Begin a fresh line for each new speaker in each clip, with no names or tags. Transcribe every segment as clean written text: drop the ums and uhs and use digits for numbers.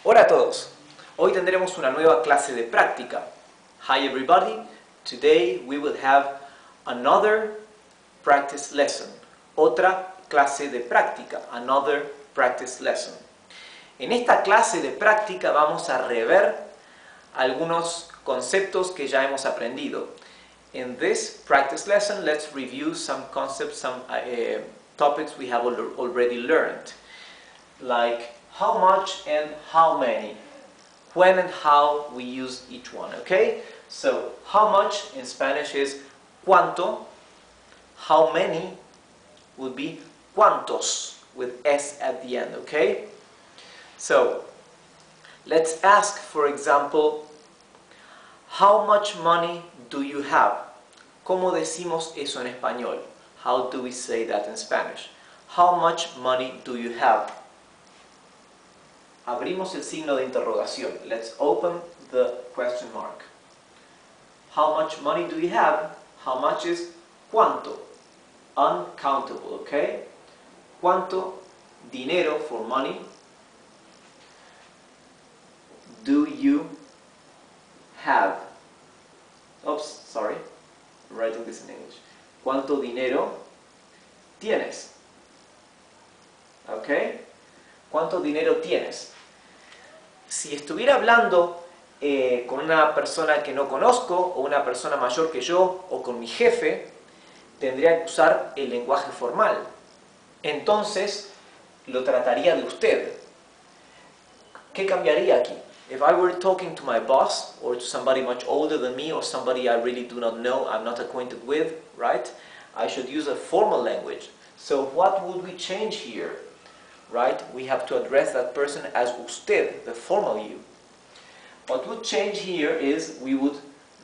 Hola a todos. Hoy tendremos una nueva clase de práctica. Hi everybody. Today we will have another practice lesson. Otra clase de práctica. Another practice lesson. En esta clase de práctica vamos a rever algunos conceptos que ya hemos aprendido. In this practice lesson, let's review some concepts, some topics we have already learned. Like how much and how many, when and how we use each one, okay? So, how much in Spanish is cuánto, how many would be cuántos, with S at the end, okay? So, let's ask, for example, how much money do you have? ¿Cómo decimos eso en español? How do we say that in Spanish? How much money do you have? Abrimos el signo de interrogación. Let's open the question mark. How much money do you have? How much is cuánto? Uncountable, okay? ¿Cuánto dinero for money do you have? Oops, sorry. I'm writing this in English. ¿Cuánto dinero tienes? Okay? ¿Cuánto dinero tienes? Si estuviera hablando con una persona que no conozco, o una persona mayor que yo, o con mi jefe, tendría que usar el lenguaje formal. Entonces, lo trataría de usted. ¿Qué cambiaría aquí? If I were talking to my boss, or to somebody much older than me, or somebody I really do not know, I'm not acquainted with, right? I should use a formal language. So what would we change here? Right? We have to address that person as usted, the formal you. What would change here is we would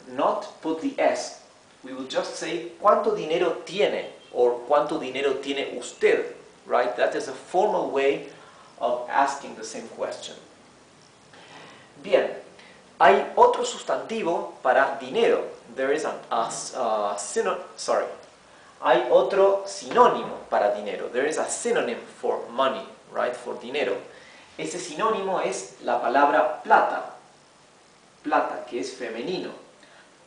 not put the S. We would just say ¿cuánto dinero tiene? Or ¿cuánto dinero tiene usted? Right? That is a formal way of asking the same question. Bien, hay otro sustantivo para dinero. There is hay otro sinónimo para dinero. There is a synonym for money, right? For dinero. Ese sinónimo es la palabra plata. Plata, que es femenino.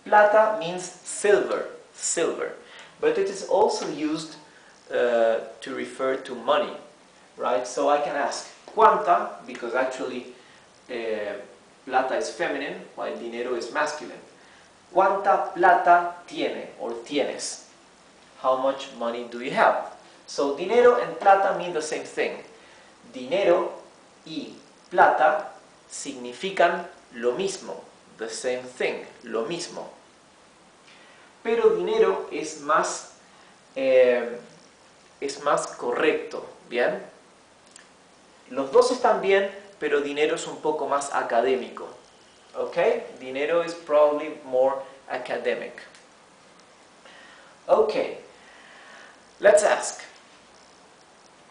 Plata means silver, silver. But it is also used to refer to money, right? So I can ask cuánta, because actually plata is feminine, while dinero is masculine. ¿Cuánta plata tiene, or tienes? How much money do you have? So, dinero and plata mean the same thing. Dinero y plata significan lo mismo. The same thing, lo mismo. Pero dinero es más correcto, ¿bien? Los dos están bien, pero dinero es un poco más académico. Okay? Dinero is probably more academic. Okay. Let's ask,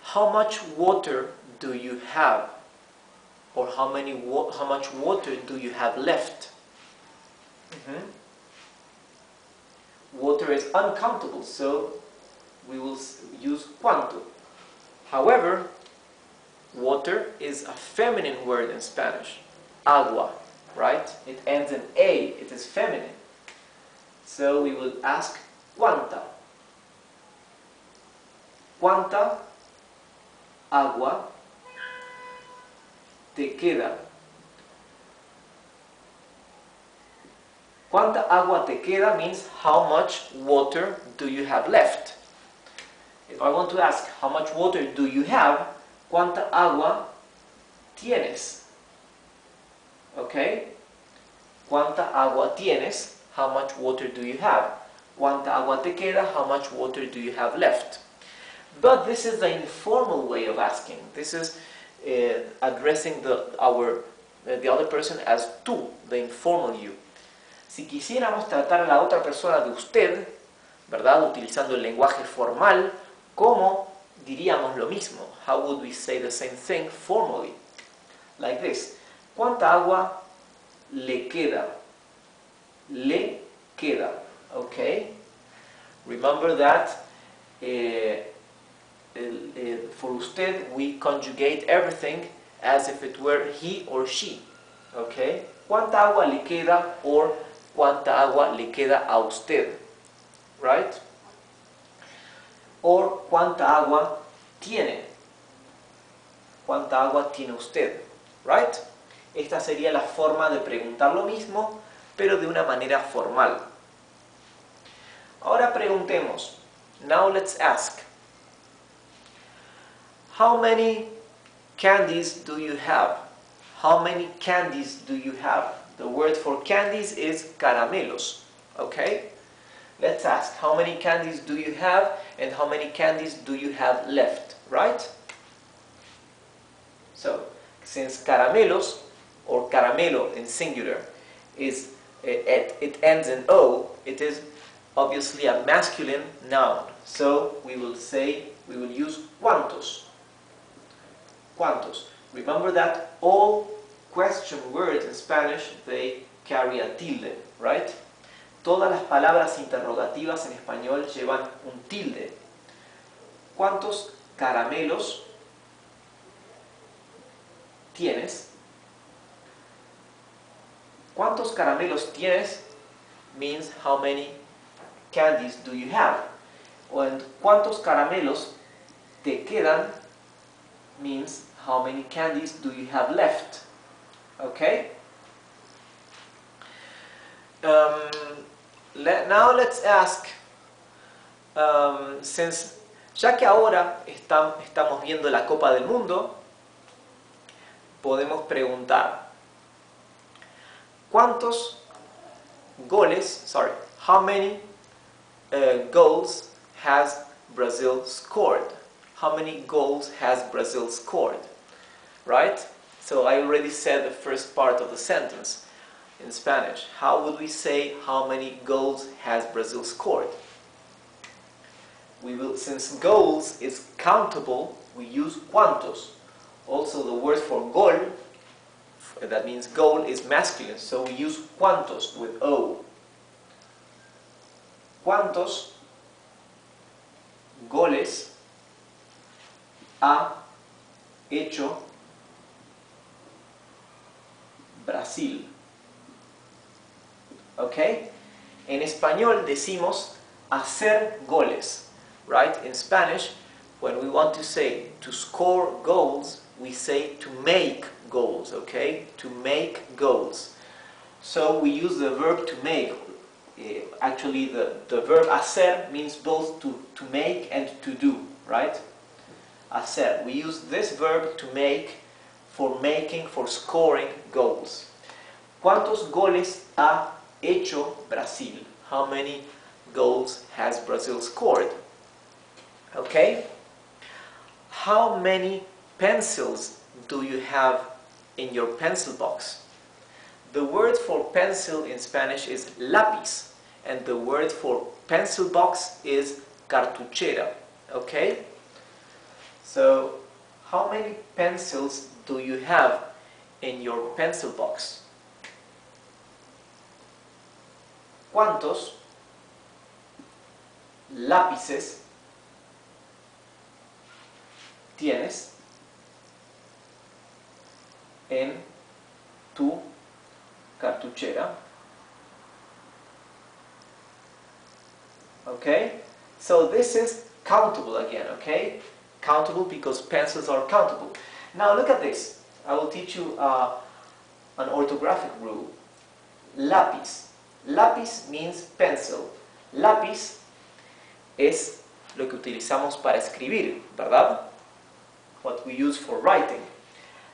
how much water do you have? Or how much water do you have left? Water is uncountable, so we will use cuánto. However, water is a feminine word in Spanish. Agua, right? It ends in A, it is feminine. So we will ask cuánta. ¿Cuánta agua te queda? ¿Cuánta agua te queda means how much water do you have left? If I want to ask how much water do you have, ¿cuánta agua tienes? Okay? ¿Cuánta agua tienes? How much water do you have? ¿Cuánta agua te queda? How much water do you have left? But this is the informal way of asking. This is addressing the other person as tú, the informal you. Si quisiéramos tratar a la otra persona de usted, ¿verdad? Utilizando el lenguaje formal, ¿cómo diríamos lo mismo? How would we say the same thing formally? Like this. ¿Cuánta agua le queda? Le queda. Okay? Remember that for usted we conjugate everything as if it were he or she. Okay? ¿Cuánta agua le queda? Or ¿cuánta agua le queda a usted? Right? Or ¿cuánta agua tiene? ¿Cuánta agua tiene usted? Right? Esta sería la forma de preguntar lo mismo, pero de una manera formal. Ahora preguntemos. Now let's ask. How many candies do you have? How many candies do you have? The word for candies is caramelos. Okay? Let's ask. How many candies do you have and how many candies do you have left? Right? So, since caramelos or caramelo in singular is it ends in O, it is obviously a masculine noun. So we will use cuántos. Cuántos. Remember that all question words in Spanish, they carry a tilde, right? Todas las palabras interrogativas en español llevan un tilde. ¿Cuántos caramelos tienes? ¿Cuántos caramelos tienes? Means how many candies do you have? And ¿cuántos caramelos te quedan? Means how many candies do you have left? Okay? Now let's ask, since ya que ahora estamos viendo la Copa del Mundo, podemos preguntar how many goals has Brazil scored? How many goals has Brazil scored? Right? So I already said the first part of the sentence in Spanish. How would we say how many goals has Brazil scored? Since goals is countable, we use cuántos. Also the word for gol, that means goal, is masculine, so we use cuántos with O. ¿Cuántos goles ha hecho Brasil? Okay? En español decimos hacer goles, right? In Spanish, when we want to say to score goals, we say to make goals, okay? To make goals. So we use the verb to make. Actually, the verb hacer means both to make and to do, right? Hacer. We use this verb to make, for scoring goals. ¿Cuántos goles ha hecho Brasil? How many goals has Brazil scored? Okay? How many pencils do you have in your pencil box? The word for pencil in Spanish is lápiz, and the word for pencil box is cartuchera. Okay? So, how many pencils do you have in your pencil box? ¿Cuántos lápices tienes en tu cartuchera? Okay, so this is countable again, okay? Countable because pencils are countable. Now look at this. I will teach you an orthographic rule. Lápiz. Lápiz means pencil. Lápiz es lo que utilizamos para escribir, ¿verdad? What we use for writing.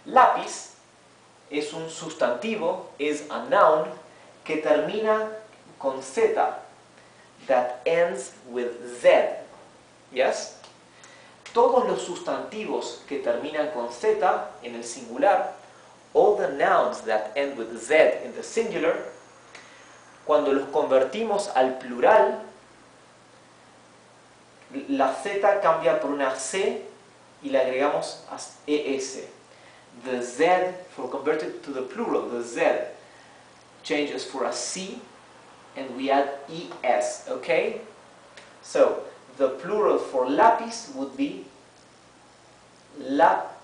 Lápiz es un sustantivo, is a noun, que termina con Z, that ends with Z. Yes? Todos los sustantivos que terminan con Z en el singular, all the nouns that end with Z in the singular, cuando los convertimos al plural, la Z cambia por una C y le agregamos ES. The Z, for converted to the plural, the Z changes for a C and we add ES, okay? So, the plural for lápiz would be lápices.